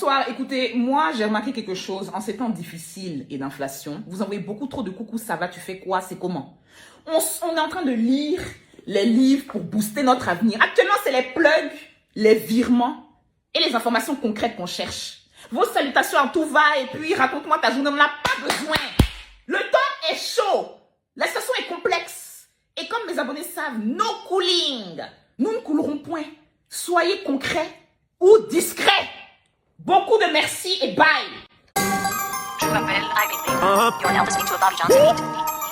Bonsoir, écoutez, moi j'ai remarqué quelque chose en ces temps difficiles et d'inflation. Vous envoyez beaucoup trop de coucou, ça va, tu fais quoi, c'est comment? On est en train de lire les livres pour booster notre avenir. Actuellement, c'est les plugs, les virements et les informations concrètes qu'on cherche. Vos salutations en tout va et puis raconte-moi ta journée, on n'en a pas besoin. Le temps est chaud, la situation est complexe. Et comme mes abonnés savent, no cooling. Nous ne coulerons point. Soyez concrets ou discrets. Beaucoup de merci et bye. Je m'appelle Ivy Lee. You're now listening to a Bobby Johnson.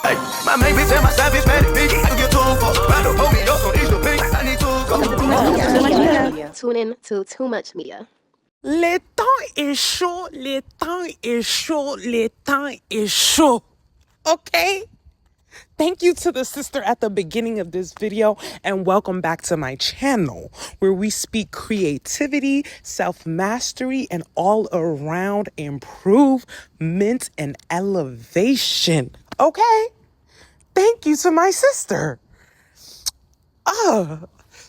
Hey, my main bitch and my savage petty bitch. I can get too far. Rando hold me up, so each the pink. I need to go. Tune in to Too Much Media. Le temps est chaud, le temps est chaud, le temps est chaud. Okay? Thank you to the sister at the beginning of this video and welcome back to my channel where we speak creativity, self-mastery, and all around improvement and elevation. Okay? Thank you to my sister.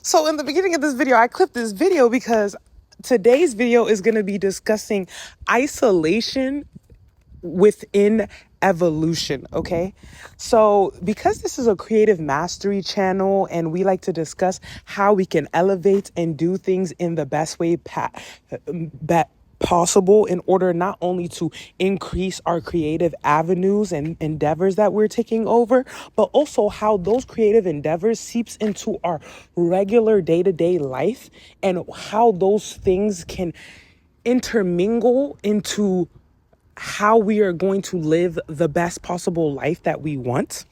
So in the beginning of this video, I clipped this video because today's video is going to be discussing isolation within evolution. Okay, so because this is a creative mastery channel and we like to discuss how we can elevate and do things in the best way possible in order not only to increase our creative avenues and endeavors that we're taking over, but also how those creative endeavors seeps into our regular day-to-day life and how those things can intermingle into how we are going to live the best possible life that we want.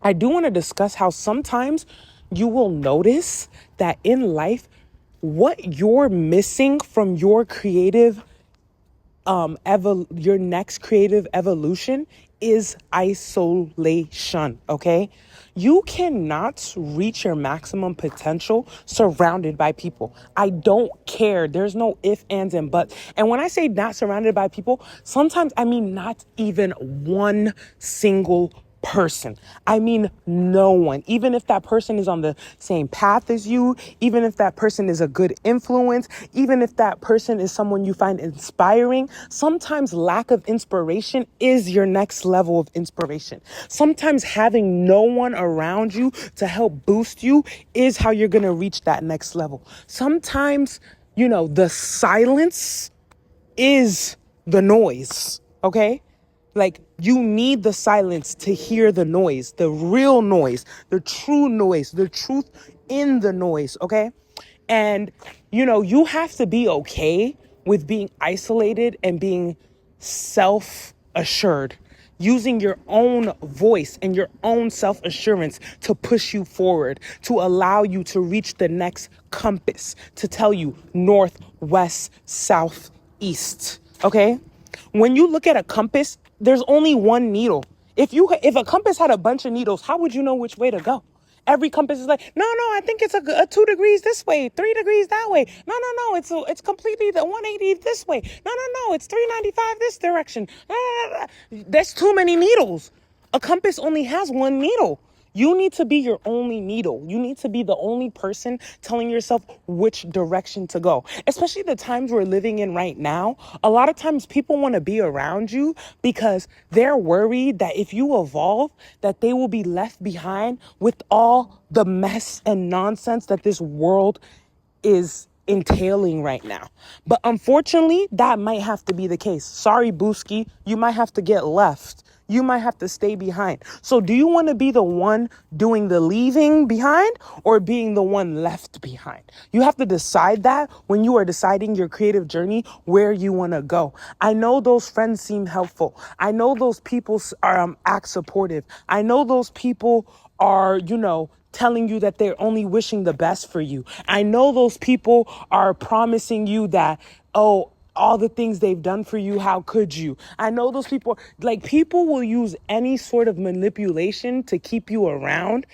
I do want to discuss how sometimes you will notice that in life, what you're missing from your creative, your next creative evolution is isolation, okay? You cannot reach your maximum potential surrounded by people. I don't care. There's no ifs, ands, and buts. And when I say not surrounded by people, sometimes I mean not even one single person. I mean no one. Even if that person is on the same path as you, even if that person is a good influence, even if that person is someone you find inspiring, sometimes lack of inspiration is your next level of inspiration. Sometimes having no one around you to help boost you is how you're going to reach that next level. Sometimes, the silence is the noise, okay? Like, you need the silence to hear the noise, the real noise, the true noise, the truth in the noise, okay? And, you have to be okay with being isolated and being self-assured, using your own voice and your own self-assurance to push you forward, to allow you to reach the next compass, to tell you north, west, south, east, okay? When you look at a compass, there's only one needle. If a compass had a bunch of needles, how would you know which way to go? Every compass is like, no, I think it's a 2 degrees this way, 3 degrees that way. No, it's completely the 180 this way. No, it's 395 this direction. There's too many needles. A compass only has one needle. You need to be your only needle. You need to be the only person telling yourself which direction to go. Especially the times we're living in right now. A lot of times people want to be around you because they're worried that if you evolve, that they will be left behind with all the mess and nonsense that this world is entailing right now. But unfortunately, that might have to be the case. Sorry, Booski, you might have to get left. You might have to stay behind. So do you want to be the one doing the leaving behind or being the one left behind? You have to decide that when you are deciding your creative journey, where you want to go. I know those friends seem helpful. I know those people are act supportive. I know those people are, telling you that they're only wishing the best for you. I know those people are promising you that, all the things they've done for you, how could you? I know those people, people will use any sort of manipulation to keep you around,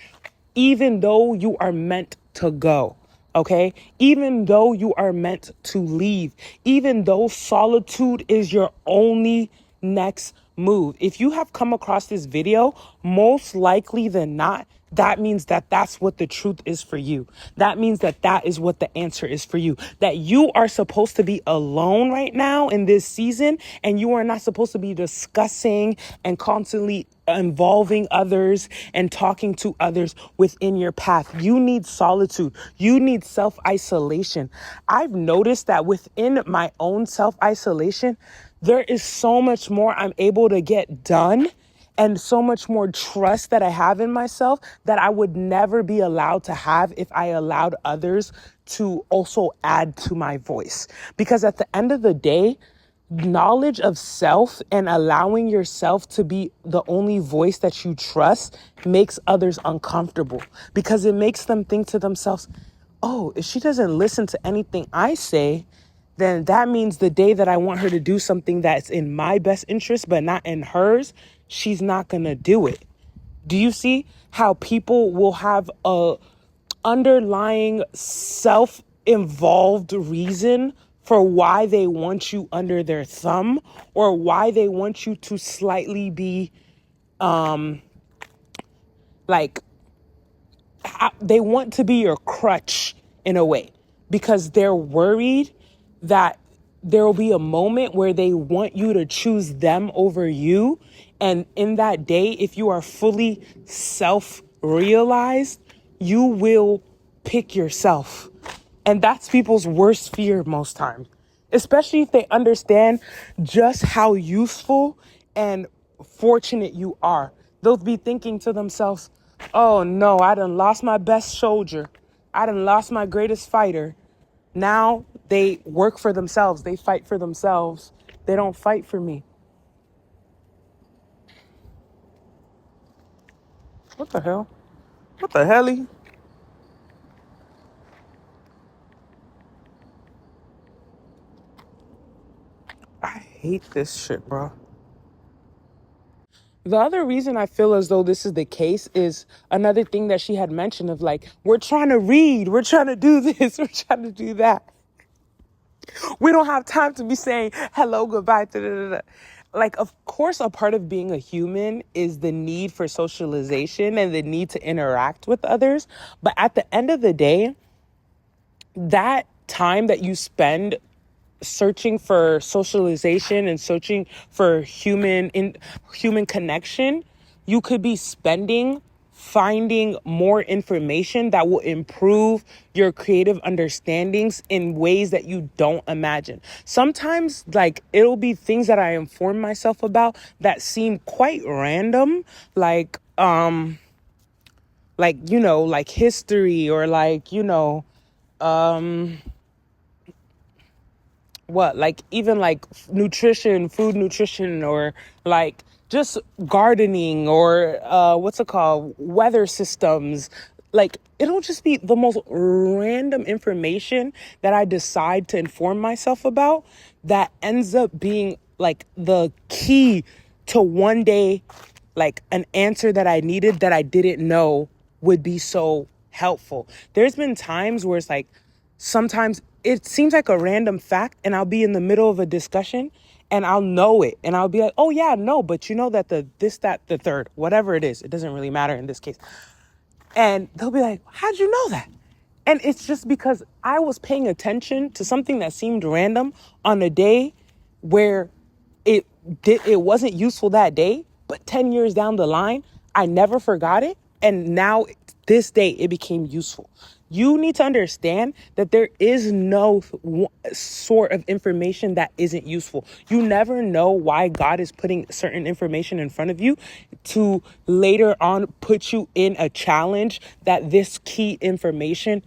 even though you are meant to go, okay? Even though you are meant to leave, even though solitude is your only next move. If you have come across this video, most likely than not, that means that that's what the truth is for you. That means that that is what the answer is for you. That you are supposed to be alone right now in this season, and you are not supposed to be discussing and constantly involving others and talking to others within your path. You need solitude. You need self-isolation. I've noticed that within my own self-isolation, there is so much more I'm able to get done and so much more trust that I have in myself that I would never be allowed to have if I allowed others to also add to my voice. Because at the end of the day, knowledge of self and allowing yourself to be the only voice that you trust makes others uncomfortable, because it makes them think to themselves, oh, if she doesn't listen to anything I say, then that means the day that I want her to do something that's in my best interest but not in hers, she's not gonna do it. Do you see how people will have a underlying self-involved reason for why they want you under their thumb, or why they want you to slightly be like, they want to be your crutch in a way, because they're worried that there will be a moment where they want you to choose them over you. And in that day, if you are fully self-realized, you will pick yourself. And that's people's worst fear most times, especially if they understand just how useful and fortunate you are. They'll be thinking to themselves, oh no, I done lost my best soldier. I done lost my greatest fighter. Now they work for themselves. They fight for themselves. They don't fight for me. What the hell? What the helly? I hate this shit, bro. The other reason I feel as though this is the case is another thing that she had mentioned of like, we're trying to read, we're trying to do this, we're trying to do that. We don't have time to be saying hello, goodbye, da, da, da, da. Like, of course, a part of being a human is the need for socialization and the need to interact with others. But at the end of the day, that time that you spend searching for socialization and searching for human connection, you could be spending finding more information that will improve your creative understandings in ways that you don't imagine. Sometimes, like, it'll be things that I inform myself about that seem quite random, like like history, or like, like even like nutrition, food nutrition, or like just gardening, or weather systems. Like, it'll just be the most random information that I decide to inform myself about that ends up being like the key to one day, like an answer that I needed that I didn't know would be so helpful. There's been times where it's like, sometimes it seems like a random fact, and I'll be in the middle of a discussion and I'll know it. And I'll be like, oh yeah, no, but you know that the third, whatever it is, it doesn't really matter in this case. And they'll be like, how'd you know that? And it's just because I was paying attention to something that seemed random on a day where it wasn't useful that day, but 10 years down the line, I never forgot it. And now this day it became useful. You need to understand that there is no sort of information that isn't useful. You never know why God is putting certain information in front of you to later on put you in a challenge that this key information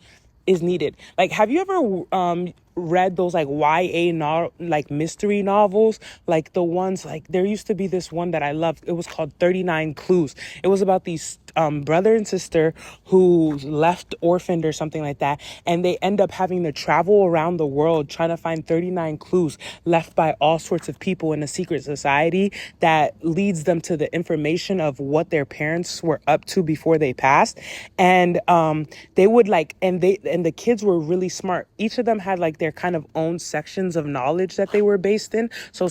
is needed. Like, have you ever read those like YA like mystery novels? Like the ones, like, there used to be this one that I loved. It was called 39 Clues. It was about these brother and sister who left orphaned or something like that, and they end up having to travel around the world trying to find 39 clues left by all sorts of people in a secret society that leads them to the information of what their parents were up to before they passed. And they would like, and the kids were really smart. Each of them had like their kind of own sections of knowledge that they were based in. So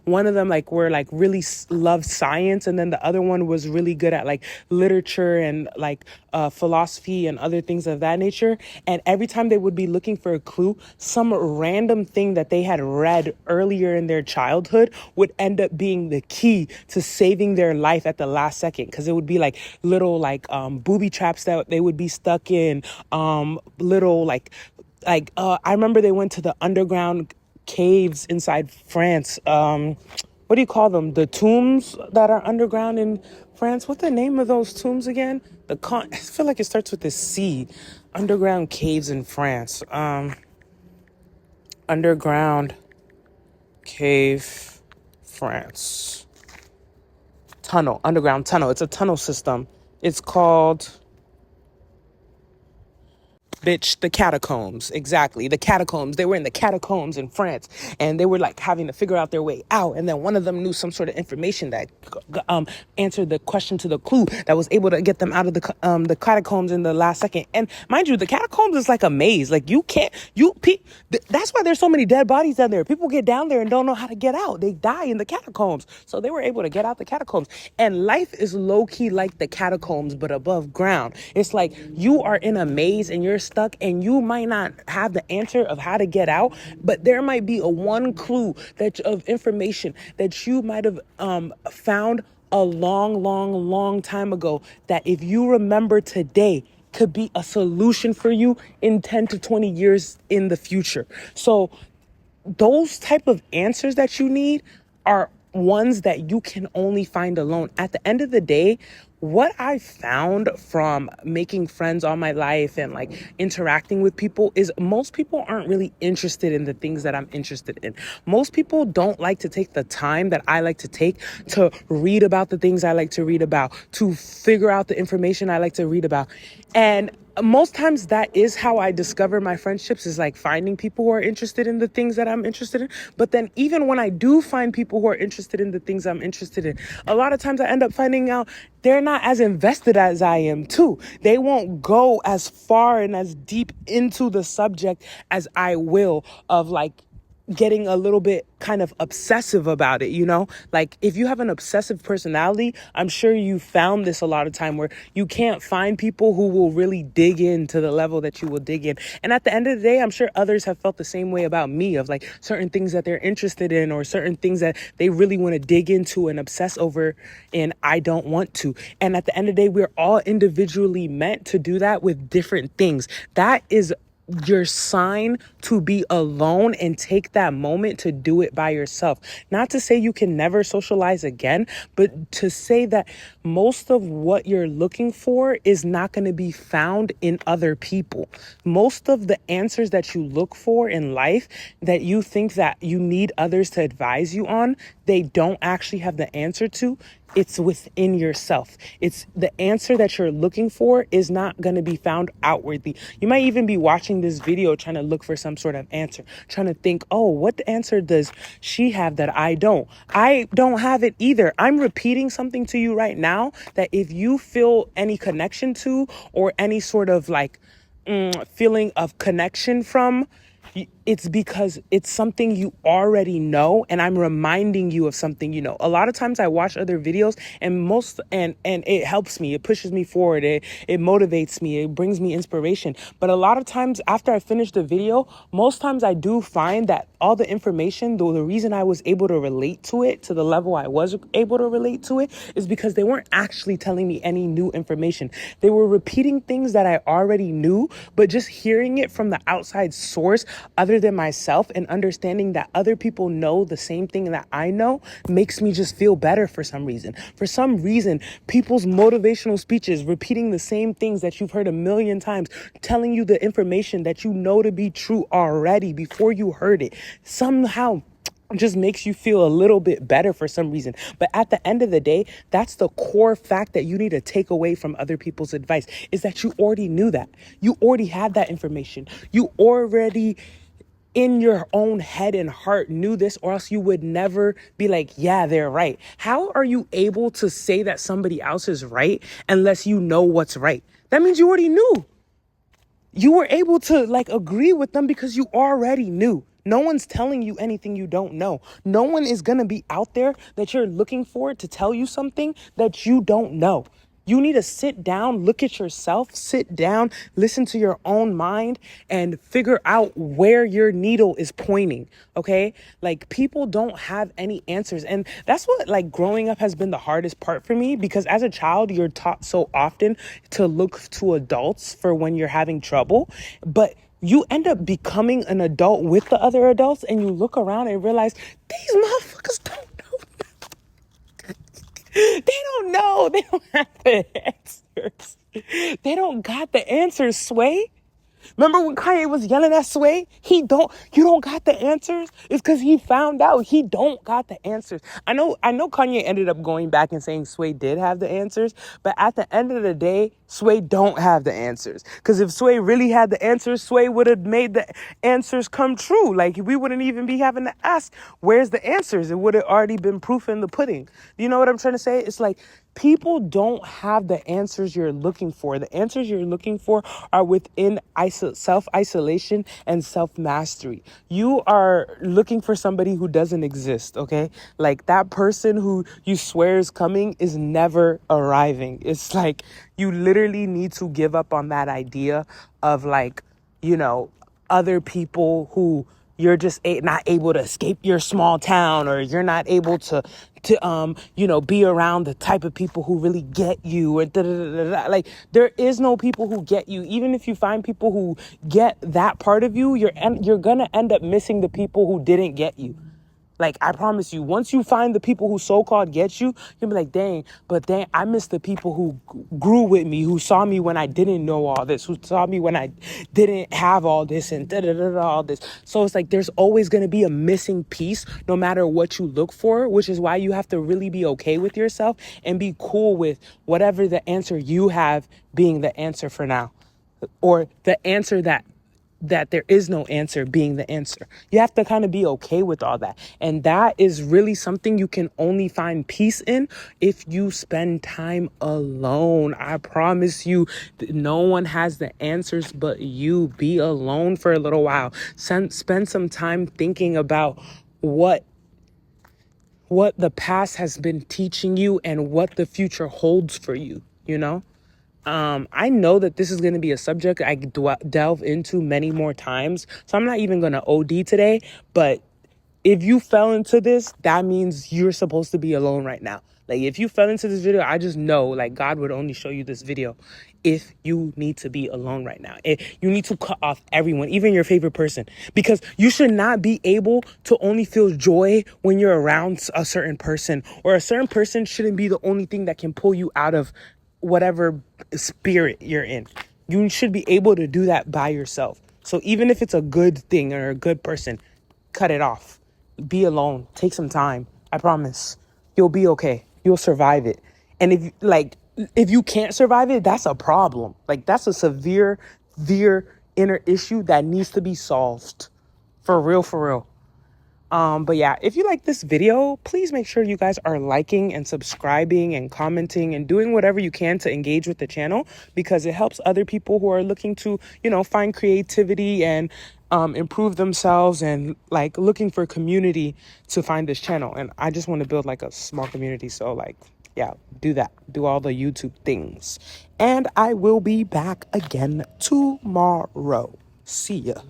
one of them like were like really loved science, and then the other one was really good at like literature and like philosophy and other things of that nature. And every time they would be looking for a clue, some random thing that they had read earlier in their childhood would end up being the key to saving their life at the last second, because it would be like little like booby traps that they would be stuck in, little like I remember they went to the underground caves inside France. What do you call them? The tombs that are underground in France. What's the name of those tombs again? I feel like it starts with a C. Underground caves in France. Underground cave, France. Underground tunnel. It's a tunnel system. It's called... Bitch, the catacombs. Exactly. The catacombs. They were in the catacombs in France, and they were like having to figure out their way out. And then one of them knew some sort of information that answered the question to the clue that was able to get them out of the catacombs in the last second. And mind you, the catacombs is like a maze. Like that's why there's so many dead bodies down there. People get down there and don't know how to get out. They die in the catacombs. So they were able to get out the catacombs. And life is low key like the catacombs, but above ground. It's like you are in a maze and you're stuck, and you might not have the answer of how to get out, but there might be a one clue of information that you might have found a long time ago that if you remember today could be a solution for you in 10 to 20 years in the future. So those type of answers that you need are ones that you can only find alone. At the end of the day, what I found from making friends all my life and like interacting with people is most people aren't really interested in the things that I'm interested in. Most people don't like to take the time that I like to take to read about the things I like to read about, to figure out the information I like to read about. And most times that is how I discover my friendships, is like finding people who are interested in the things that I'm interested in. But then even when I do find people who are interested in the things I'm interested in, a lot of times I end up finding out they're not as invested as I am too. They won't go as far and as deep into the subject as I will, of like getting a little bit kind of obsessive about it, you know? Like if you have an obsessive personality, I'm sure you found this a lot of time where you can't find people who will really dig into the level that you will dig in. And at the end of the day, I'm sure others have felt the same way about me, of like certain things that they're interested in or certain things that they really want to dig into and obsess over, and I don't want to. And at the end of the day, we're all individually meant to do that with different things. That is your sign to be alone and take that moment to do it by yourself. Not to say you can never socialize again, but to say that most of what you're looking for is not going to be found in other people. Most of the answers that you look for in life that you think that you need others to advise you on, they don't actually have the answer to. It's within yourself. It's the answer that you're looking for is not going to be found outwardly. You might even be watching this video trying to look for some sort of answer, trying to think, oh, what answer does she have that I don't? I don't have it either. I'm repeating something to you right now that if you feel any connection to, or any sort of like feeling of connection from, it's because it's something you already know, and I'm reminding you of something you know. A lot of times I watch other videos and it helps me. It pushes me forward. It motivates me. It brings me inspiration. But a lot of times after I finish the video, most times I do find that all the information, the reason I was able to relate to it to the level I was able to relate to it, is because they weren't actually telling me any new information. They were repeating things that I already knew, but just hearing it from the outside source other than myself, and understanding that other people know the same thing that I know, makes me just feel better for some reason. For some reason, people's motivational speeches, repeating the same things that you've heard a million times, telling you the information that you know to be true already before you heard it, somehow just makes you feel a little bit better for some reason. But at the end of the day, that's the core fact that you need to take away from other people's advice, is that you already knew that. You already had that information. You already in your own head and heart knew this, or else you would never be like, yeah, they're right. How are you able to say that somebody else is right unless you know what's right? That means you already knew. You were able to like agree with them because you already knew. No one's telling you anything you don't know. No one is going to be out there that you're looking for to tell you something that you don't know. You need to sit down, look at yourself, sit down, listen to your own mind and figure out where your needle is pointing. Okay. Like people don't have any answers. And that's what like growing up has been the hardest part for me, because as a child, you're taught so often to look to adults for when you're having trouble. But you end up becoming an adult with the other adults and you look around and realize these motherfuckers don't know. They don't know. They don't have the answers. They don't got the answers, Sway. Remember when Kanye was yelling at Sway? You don't got the answers? It's because he found out he don't got the answers. I know Kanye ended up going back and saying Sway did have the answers, but at the end of the day, Sway don't have the answers. Because if Sway really had the answers, Sway would have made the answers come true. Like we wouldn't even be having to ask, where's the answers? It would have already been proof in the pudding. You know what I'm trying to say? It's like, people don't have the answers you're looking for. The answers you're looking for are within self-isolation and self-mastery. You are looking for somebody who doesn't exist, okay? Like that person who you swear is coming is never arriving. It's like you literally need to give up on that idea of like, you know, other people who you're just not able to escape your small town, or you're not able to be around the type of people who really get you, or like there is no people who get you. Even if you find people who get that part of you, you're gonna end up missing the people who didn't get you. Like, I promise you, once you find the people who so-called get you, you'll be like, dang, I miss the people who grew with me, who saw me when I didn't know all this, who saw me when I didn't have all this and all this. So it's like, there's always going to be a missing piece no matter what you look for, which is why you have to really be okay with yourself and be cool with whatever the answer you have being the answer for now, or the answer that there is no answer being the answer. You have to kind of be okay with all that. And that is really something you can only find peace in if you spend time alone. I promise you, no one has the answers but you. Be alone for a little while. Spend some time thinking about what the past has been teaching you and what the future holds for you, you know? I know that this is going to be a subject I delve into many more times, so I'm not even going to OD today, but if you fell into this, that means you're supposed to be alone right now. Like, if you fell into this video, I just know, like, God would only show you this video if you need to be alone right now. You need to cut off everyone, even your favorite person, because you should not be able to only feel joy when you're around a certain person, or a certain person shouldn't be the only thing that can pull you out of whatever spirit you're in. You should be able to do that by yourself. So even if it's a good thing or a good person, cut it off. Be alone. Take some time. I promise you'll be okay. You'll survive it. And if you can't survive it, that's a problem. Like, that's a severe inner issue that needs to be solved. For real, for real. But yeah, if you like this video, please make sure you guys are liking and subscribing and commenting and doing whatever you can to engage with the channel, because it helps other people who are looking to, find creativity and improve themselves and like looking for community to find this channel. And I just want to build like a small community. So like, yeah, do that. Do all the YouTube things. And I will be back again tomorrow. See ya.